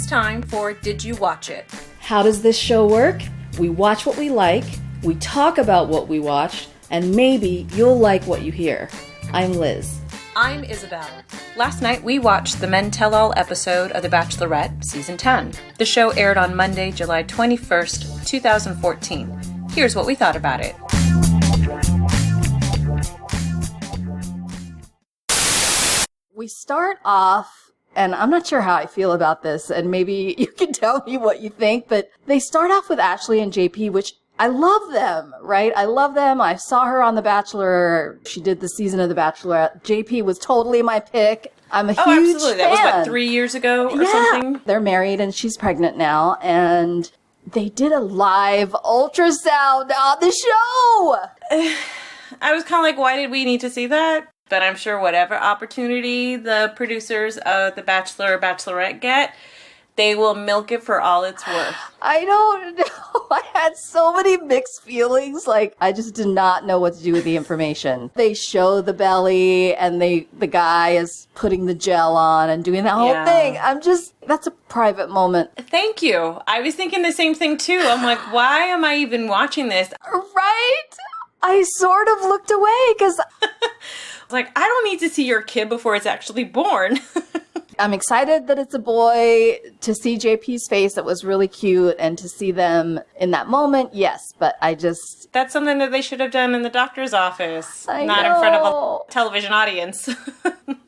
It's time for Did You Watch It? How does this show work? We watch what we like, we talk about what we watched, and maybe you'll like what you hear. I'm Liz. I'm Isabel. Last night we watched the Men Tell All episode of The Bachelorette, Season 10. The show aired on Monday, July 21st, 2014. Here's what we thought about it. We start off, and I'm not sure how I feel about this, and maybe you can tell me what you think, but they start off with Ashley and JP, which I love them, right? I love them. I saw her on The Bachelor. She did the season of The Bachelorette. JP was totally my pick. I'm a huge absolutely. fan. That was, 3 years ago or something? They're married, and she's pregnant now, and they did a live ultrasound on the show. I was kind of like, why did we need to see that? But I'm sure whatever opportunity the producers of The Bachelor or Bachelorette get, they will milk it for all it's worth. I don't know. I had so many mixed feelings. Like, I just did not know what to do with the information. They show the belly, and the guy is putting the gel on and doing that whole thing. That's a private moment. Thank you. I was thinking the same thing, too. I'm like, why am I even watching this? Right? I sort of looked away because... Like, I don't need to see your kid before it's actually born. I'm excited that it's a boy. To see JP's face, that was really cute. And to see them in that moment, yes. But I just... That's something that they should have done in the doctor's office. I not know. In front of a television audience.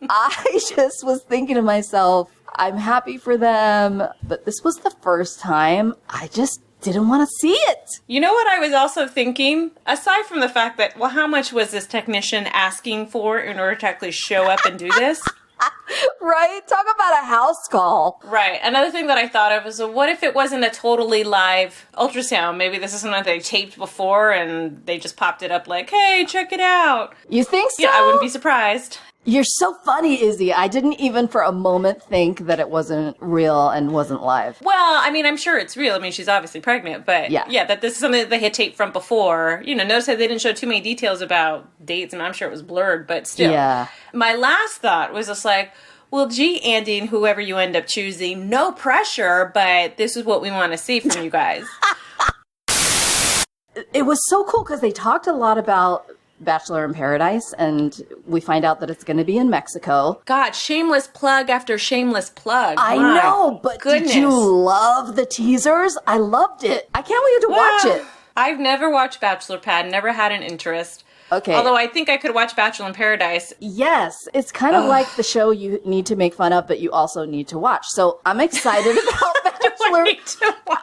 I just was thinking to myself, I'm happy for them. But this was the first time I just didn't want to see it. You know what I was also thinking? Aside from the fact that, well, how much was this technician asking for in order to actually show up and do this? Right? Talk about a house call. Right. Another thing that I thought of was, well, what if it wasn't a totally live ultrasound? Maybe this is something that they taped before and they just popped it up like, hey, check it out. You think so? Yeah, I wouldn't be surprised. You're so funny, Izzy. I didn't even for a moment think that it wasn't real and wasn't live. Well, I mean, I'm sure it's real. I mean, she's obviously pregnant, but yeah, that this is something that they had taped from before. You know, notice that they didn't show too many details about dates, and I'm sure it was blurred, but still. Yeah. My last thought was just like, well, gee, Andi, and whoever you end up choosing, no pressure, but this is what we want to see from you guys. It was so cool because they talked a lot about Bachelor in Paradise, and we find out that it's going to be in Mexico. God, shameless plug after shameless plug. I know, but Did you love the teasers? I loved it. I can't wait to watch it. I've never watched Bachelor Pad, never had an interest. Okay. Although I think I could watch Bachelor in Paradise. Yes, it's kind of like the show you need to make fun of, but you also need to watch. So I'm excited about Bachelor.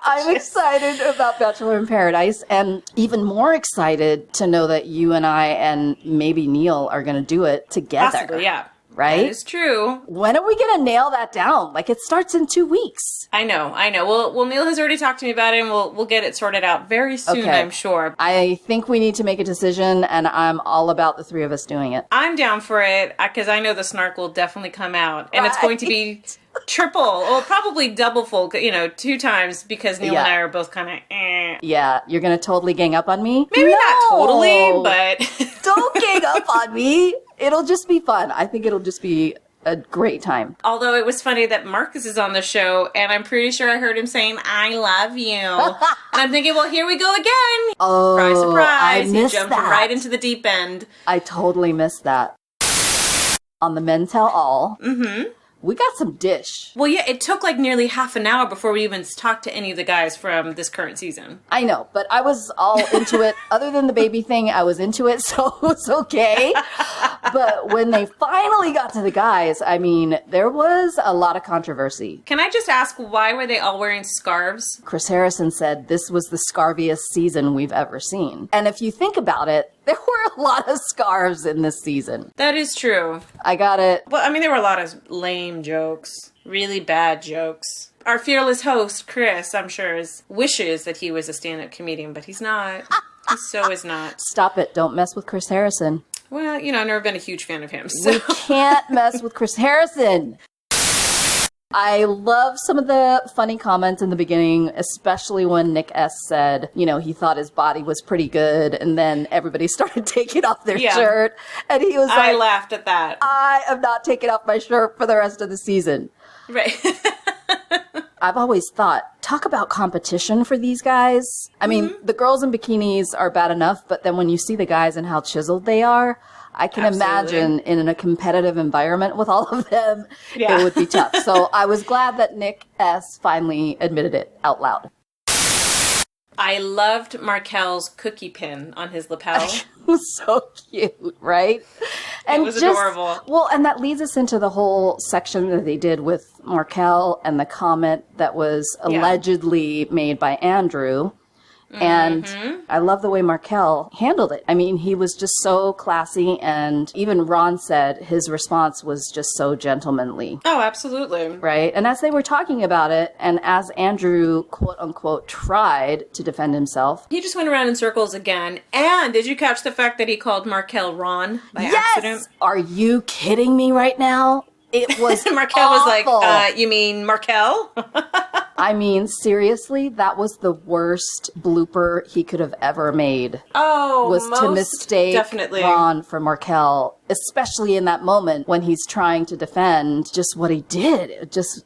I'm excited about Bachelor in Paradise, and even more excited to know that you and I and maybe Neil are going to do it together. Possibly, yeah. Right? That is true. When are we going to nail that down? Like, it starts in 2 weeks. I know. Well, Neil has already talked to me about it, and we'll get it sorted out very soon, I'm sure. I think we need to make a decision, and I'm all about the three of us doing it. I'm down for it, because I know the snark will definitely come out, and it's going to be triple, or probably double full, 2 times, because Neil and I are both kind of Yeah, you're going to totally gang up on me? Maybe not totally, but... Don't gang up on me. It'll just be fun. I think it'll just be a great time. Although it was funny that Marcus is on the show, and I'm pretty sure I heard him saying, I love you. And I'm thinking, well, here we go again. Oh, surprise, surprise. I missed He jumped that. right into the deep end. I totally missed that. On the Men Tell All, we got some dish. Well, yeah, it took like nearly half an hour before we even talked to any of the guys from this current season. I know, but I was all into it. Other than the baby thing, I was into it, so it was okay. But when they finally got to the guys, I mean, there was a lot of controversy. Can I just ask, why were they all wearing scarves? Chris Harrison said this was the scarviest season we've ever seen. And if you think about it, there were a lot of scarves in this season. That is true. I got it. Well, I mean, there were a lot of lame jokes. Really bad jokes. Our fearless host, Chris, I'm sure, wishes that he was a stand-up comedian, but he's not. He so is not. Stop it. Don't mess with Chris Harrison. Well, I've never been a huge fan of him. So. We can't mess with Chris Harrison. I love some of the funny comments in the beginning, especially when Nick S. said, he thought his body was pretty good, and then everybody started taking off their shirt, and he was like, I laughed at that. I am not taking off my shirt for the rest of the season. Right. I've always thought, talk about competition for these guys. I mean, the girls in bikinis are bad enough, but then when you see the guys and how chiseled they are, I can imagine in a competitive environment with all of them, it would be tough. So I was glad that Nick S. finally admitted it out loud. I loved Markel's cookie pin on his lapel. It was so cute, right? And it was adorable. Well, and that leads us into the whole section that they did with Marquel and the comment that was allegedly made by Andrew. And I love the way Marquel handled it. I mean, he was just so classy, and even Ron said his response was just so gentlemanly. Oh, absolutely. Right? And as they were talking about it, and as Andrew, quote unquote, tried to defend himself, he just went around in circles again. And did you catch the fact that he called Marquel Ron by accident? Are you kidding me right now? It was Marquel was like, you mean Marquel? I mean, seriously, that was the worst blooper he could have ever made. Oh, was to mistake Ron for Marquel, especially in that moment when he's trying to defend just what he did. It just,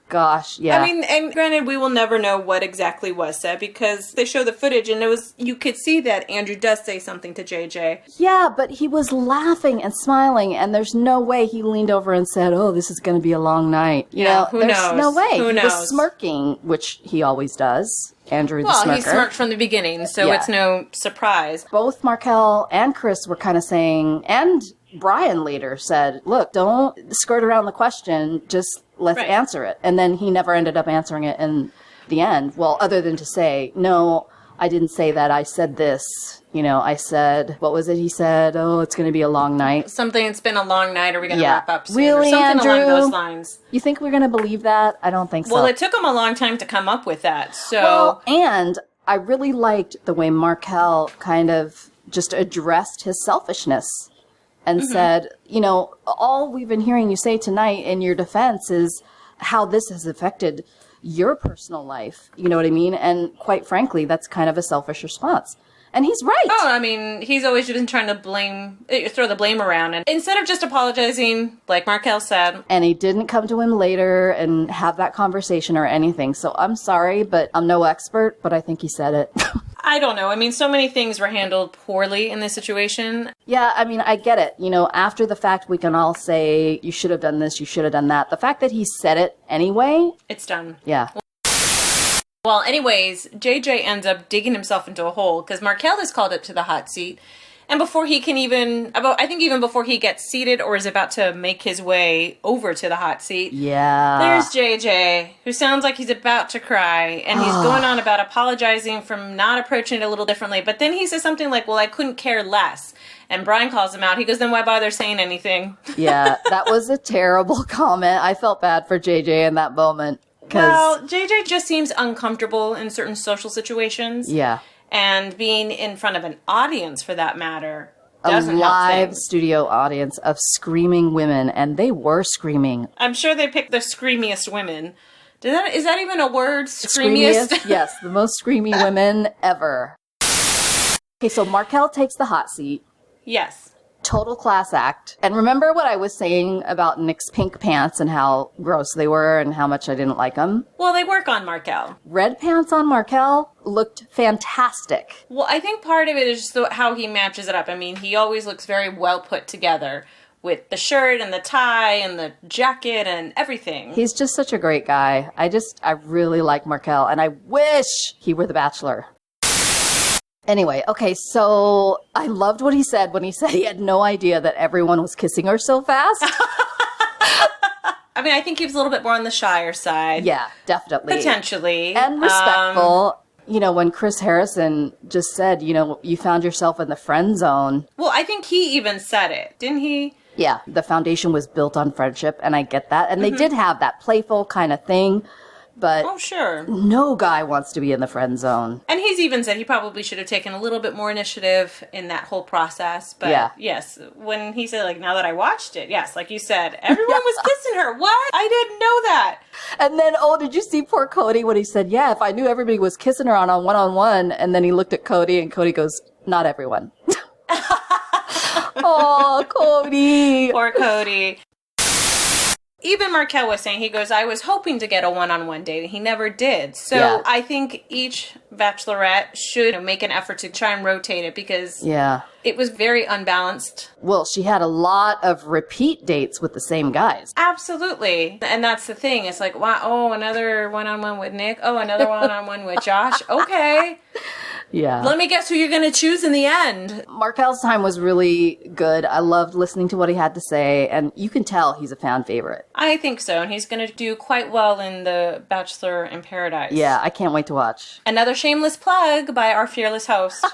gosh, yeah. I mean, and granted, we will never know what exactly was said because they show the footage and you could see that Andrew does say something to JJ. Yeah, but he was laughing and smiling, and there's no way he leaned over and said, "Oh, this is going to be a long night." You know, who knows? There's no way. Who knows? He was smirking, which he always does. Andrew the smirker. Well, he smirked from the beginning, so it's no surprise. Both Marquel and Chris were kind of saying, and Brian later said, look, don't skirt around the question, just let's answer it. And then he never ended up answering it in the end. Well, other than to say, no, I didn't say that. I said this. You know, I said, what was it he said? Oh, it's going to be a long night. Something, it's been a long night. Are we going to wrap up soon? Really, or something Andrew? along those lines. You think we're going to believe that? I don't think so. Well, it took him a long time to come up with that. So, well, and I really liked the way Marquel kind of just addressed his selfishness and said, you know, all we've been hearing you say tonight in your defense is how this has affected your personal life. You know what I mean? And quite frankly, that's kind of a selfish response. And he's right. Oh, I mean, he's always been trying to throw the blame around. And instead of just apologizing, like Marquel said. And he didn't come to him later and have that conversation or anything. So I'm sorry, but I'm no expert, but I think he said it. I don't know. I mean, so many things were handled poorly in this situation. Yeah, I mean, I get it. You know, after the fact, we can all say, you should have done this, you should have done that. The fact that he said it anyway. It's done. Yeah. Well, anyways, JJ ends up digging himself into a hole because Marquel is called up to the hot seat. And before he can even before he gets seated or is about to make his way over to the hot seat, there's JJ, who sounds like he's about to cry. And he's going on about apologizing for not approaching it a little differently. But then he says something like, well, I couldn't care less. And Brian calls him out. He goes, then why bother saying anything? Yeah, that was a terrible comment. I felt bad for JJ in that moment. Well, JJ just seems uncomfortable in certain social situations. Yeah. And being in front of an audience, for that matter, doesn't help live things. Studio audience of screaming women, and they were screaming. I'm sure they picked the screamiest women. Is that even a word? Screamiest? Yes, the most screamy women ever. Okay, so Marquel takes the hot seat. Yes. Total class act. And remember what I was saying about Nick's pink pants and how gross they were and how much I didn't like them? Well, they work on Marquel. Red pants on Marquel looked fantastic. Well, I think part of it is just how he matches it up. I mean, he always looks very well put together with the shirt and the tie and the jacket and everything. He's just such a great guy. I really like Marquel, and I wish he were the Bachelor. Anyway, okay, so I loved what he said when he said he had no idea that everyone was kissing her so fast. I mean, I think he was a little bit more on the shyer side. Yeah, definitely. Potentially. And respectful. You know, when Chris Harrison just said, you know, you found yourself in the friend zone. Well, I think he even said it, didn't he? Yeah, the foundation was built on friendship, and I get that. And they did have that playful kind of thing. But oh, sure. No guy wants to be in the friend zone. And he's even said he probably should have taken a little bit more initiative in that whole process. But yes, when he said, like, now that I watched it, yes, like you said, everyone was kissing her. What? I didn't know that. And then, did you see poor Cody when he said, yeah, if I knew everybody was kissing her on a one-on-one, and then he looked at Cody, and Cody goes, not everyone. Oh, Cody. Poor Cody. Even Marquel was saying, he goes, I was hoping to get a one-on-one date, and he never did. So Yeah. I think each Bachelorette should make an effort to try and rotate it, because it was very unbalanced. Well, she had a lot of repeat dates with the same guys. Absolutely. And that's the thing. It's like, wow, oh, another one-on-one with Nick. Oh, another one-on-one with Josh. Okay. Yeah. Let me guess who you're going to choose in the end. Markel's time was really good. I loved listening to what he had to say, and you can tell he's a fan favorite. I think so, and he's going to do quite well in the Bachelor in Paradise. Yeah, I can't wait to watch. Another shameless plug by our fearless host.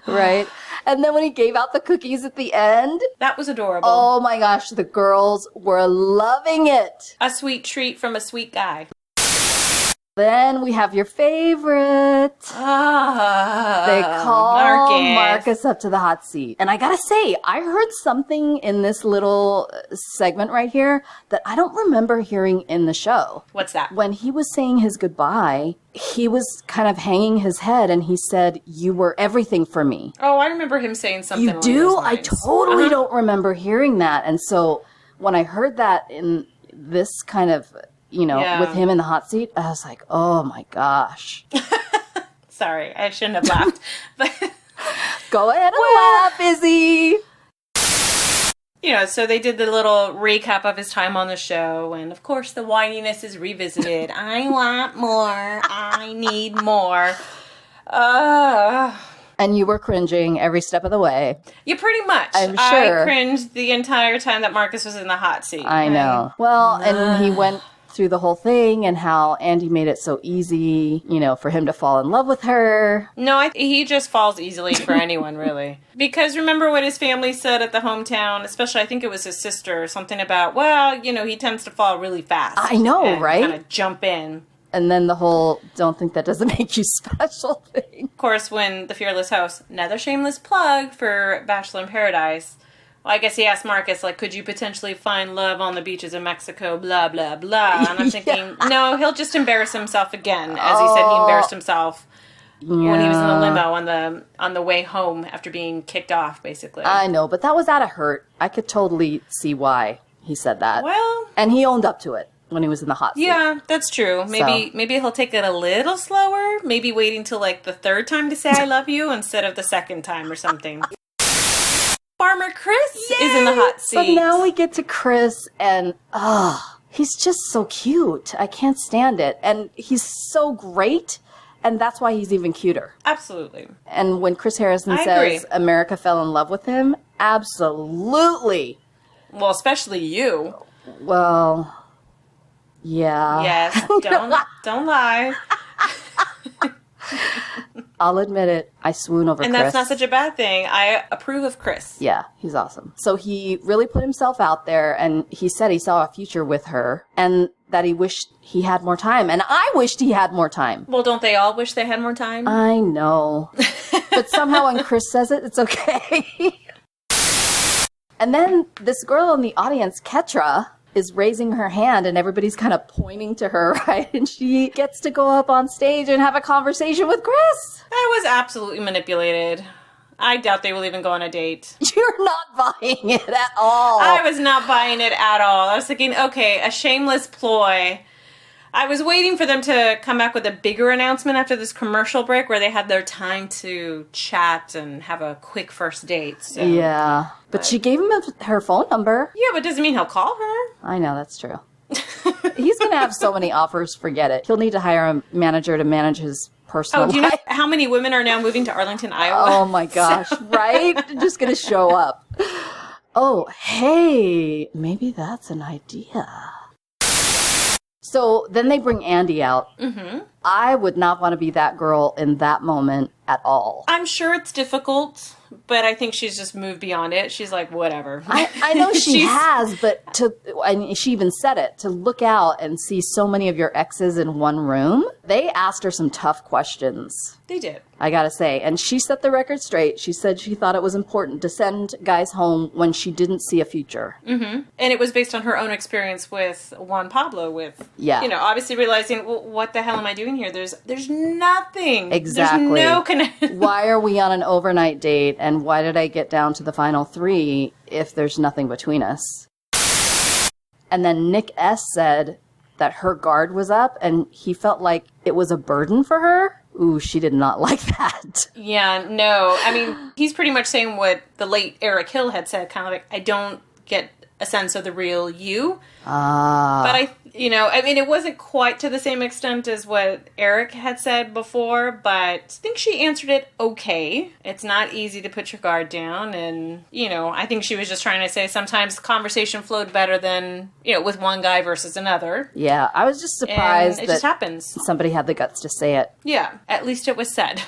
Right? And then when he gave out the cookies at the end. That was adorable. Oh my gosh, the girls were loving it. A sweet treat from a sweet guy. Then we have your favorite. They call Marcus up to the hot seat. And I gotta say, I heard something in this little segment right here that I don't remember hearing in the show. What's that? When he was saying his goodbye, he was kind of hanging his head and he said, "You were everything for me." Oh, I remember him saying something You along do? those I lines. totally don't remember hearing that. And so when I heard that in this kind of, with him in the hot seat, I was like, oh my gosh. Sorry, I shouldn't have laughed. But Go ahead and laugh, Izzy. So they did the little recap of his time on the show, and of course the whininess is revisited. I want more. I need more. And you were cringing every step of the way. Yeah, pretty much. I'm sure. I cringed the entire time that Marcus was in the hot seat. I know. Well, and he went through the whole thing and how Andi made it so easy, for him to fall in love with her. No, he just falls easily for anyone, really. Because remember what his family said at the hometown, especially I think it was his sister, something about, he tends to fall really fast. I know, right? Kind of jump in. And then the whole don't think that doesn't make you special thing. Of course, when the Fearless Host, another shameless plug for Bachelor in Paradise, well, I guess he asked Marcus, could you potentially find love on the beaches of Mexico, blah, blah, blah. And I'm thinking, no, he'll just embarrass himself again. As he said, he embarrassed himself when he was in the limo on the way home after being kicked off, basically. I know, but that was out of hurt. I could totally see why he said that. Well. And he owned up to it when he was in the hot seat. Yeah, that's true. Maybe he'll take it a little slower. Maybe waiting till the third time to say I love you instead of the second time or something. Farmer Chris is in the hot seat. So now we get to Chris, and he's just so cute. I can't stand it. And he's so great, and that's why he's even cuter. Absolutely. And when Chris Harrison says America fell in love with him, absolutely. Well, especially you. Well, yeah. Yes, don't lie. I'll admit it. I swoon over Chris. And that's not such a bad thing. I approve of Chris. Yeah, he's awesome. So he really put himself out there, and he said he saw a future with her, and that he wished he had more time. And I wished he had more time. Well, don't they all wish they had more time? I know. But somehow when Chris says it, it's okay. And then this girl in the audience, Ketra, is raising her hand and everybody's kind of pointing to her, right? And she gets to go up on stage and have a conversation with Chris. That was absolutely manipulated. I doubt they will even go on a date. You're not buying it at all. I was not buying it at all. I was thinking, okay, a shameless ploy. I was waiting for them to come back with a bigger announcement after this commercial break where they had their time to chat and have a quick first date. So. Yeah. But she gave him her phone number. Yeah, but doesn't mean he'll call her. I know, that's true. He's going to have so many offers, forget it. He'll need to hire a manager to manage his personal life. Do you know how many women are now moving to Arlington, Iowa? Oh my gosh, right? Just going to show up. Oh, hey, maybe that's an idea. So then they bring Andi out. Mm-hmm. I would not want to be that girl in that moment at all. I'm sure it's difficult, but I think she's just moved beyond it. She's like, whatever. I know she has, but she even said it, to look out and see so many of your exes in one room. They asked her some tough questions. They did. I gotta say. And she set the record straight. She said she thought it was important to send guys home when she didn't see a future. Mm-hmm. And it was based on her own experience with Juan Pablo, obviously realizing, well, what the hell am I doing here? There's nothing. Exactly. There's no connection. Why are we on an overnight date, and why did I get down to the final 3 if there's nothing between us? And then Nick S. said that her guard was up and he felt like it was a burden for her. Ooh, she did not like that. Yeah, no. I mean, he's pretty much saying what the late Eric Hill had said, kind of like, I don't get a sense of the real you. But it wasn't quite to the same extent as what Eric had said before, but I think she answered it okay. It's not easy to put your guard down, and, I think she was just trying to say sometimes conversation flowed better than, with one guy versus another. Yeah, I was just surprised it that just happens. Somebody had the guts to say it. Yeah, at least it was said.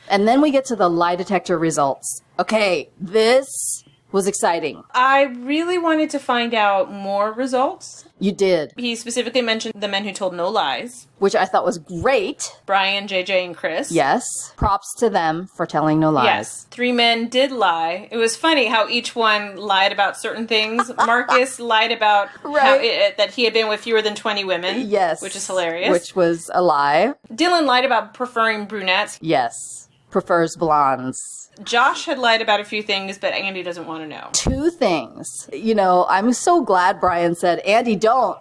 And then we get to the lie detector results. Okay, this was exciting. I really wanted to find out more results. You did. He specifically mentioned the men who told no lies. Which I thought was great. Brian, JJ, and Chris. Yes. Props to them for telling no lies. Yes. 3 men did lie. It was funny how each one lied about certain things. Marcus lied about that he had been with fewer than 20 women. Yes. Which is hilarious. Which was a lie. Dylan lied about preferring brunettes. Yes. Prefers blondes. Josh had lied about a few things, but Andi doesn't want to know. 2 things. I'm so glad Brian said, Andi, don't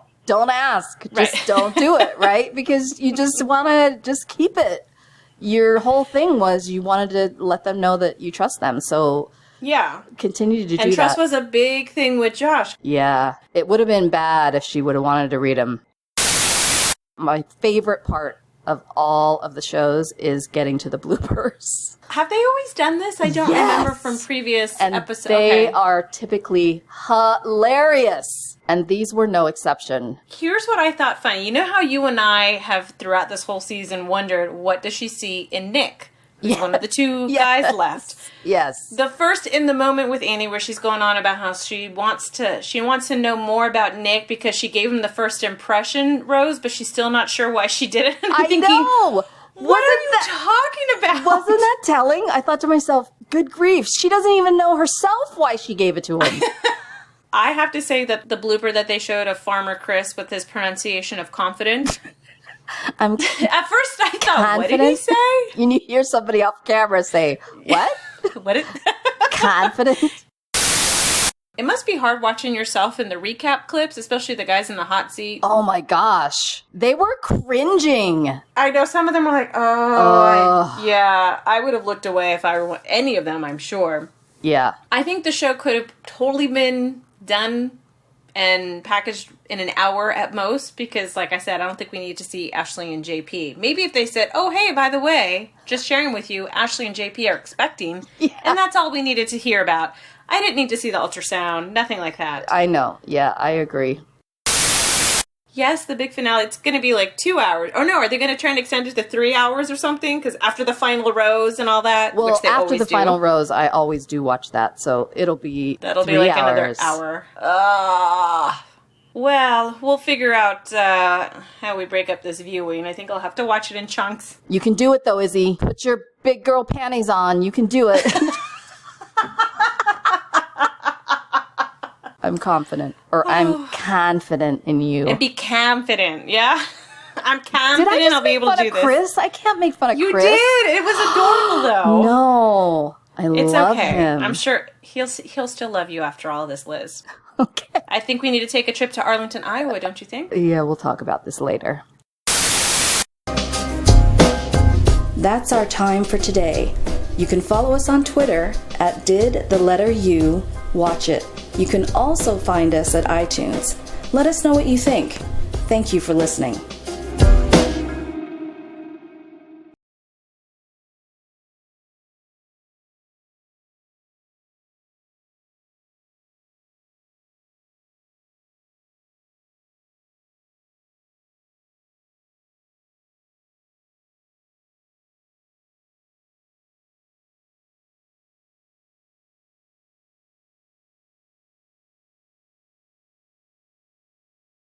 ask. Just don't do it, right? Because you just want to just keep it. Your whole thing was you wanted to let them know that you trust them. So yeah, continue to do that. And trust was a big thing with Josh. Yeah. It would have been bad if she would have wanted to read him. My favorite part of all of the shows is getting to the bloopers. Have they always done this? I don't remember from previous episodes. They are typically hilarious. And these were no exception. Here's what I thought funny. You know how you and I have throughout this whole season wondered, what does she see in Nick? Who's one of the 2 guys left. Yes. The first in the moment with Andi where she's going on about how she wants to know more about Nick because she gave him the first impression rose, but she's still not sure why she did it. I know. What are you talking about? Wasn't that telling? I thought to myself, good grief, she doesn't even know herself why she gave it to him. I have to say that the blooper that they showed of Farmer Chris with his pronunciation of confident. At first I thought, what did he say? You hear somebody off camera say, what? What? Confident? It must be hard watching yourself in the recap clips, especially the guys in the hot seat. Oh my gosh. They were cringing. I know some of them were like, I would have looked away if I were any of them, I'm sure. Yeah. I think the show could have totally been done and packaged in an hour at most because, like I said, I don't think we need to see Ashley and JP. Maybe if they said, oh, hey, by the way, just sharing with you, Ashley and JP are expecting, and that's all we needed to hear about. I didn't need to see the ultrasound, nothing like that. I know. Yeah, I agree. Yes, the big finale, it's going to be like 2 hours. Oh no, are they going to try and extend it to 3 hours or something? Because after the final rose and all that, well, which they after always the do. Final rose, I always do watch that, so that'll be like hours. Another hour. Well, we'll figure out how we break up this viewing. I think I'll have to watch it in chunks. You can do it though, Izzy. Put your big girl panties on. You can do it. I'm confident. Or I'm confident in you. And be confident, yeah? I'm confident I'll be able to do this. Chris? I can't make fun of Chris. You did! It was adorable, though. No. It's love okay. him. I'm sure he'll still love you after all this, Liz. Okay. I think we need to take a trip to Arlington, Iowa, don't you think? Yeah, we'll talk about this later. That's our time for today. You can follow us on Twitter at @didthelletteru.watchit. You can also find us at iTunes. Let us know what you think. Thank you for listening.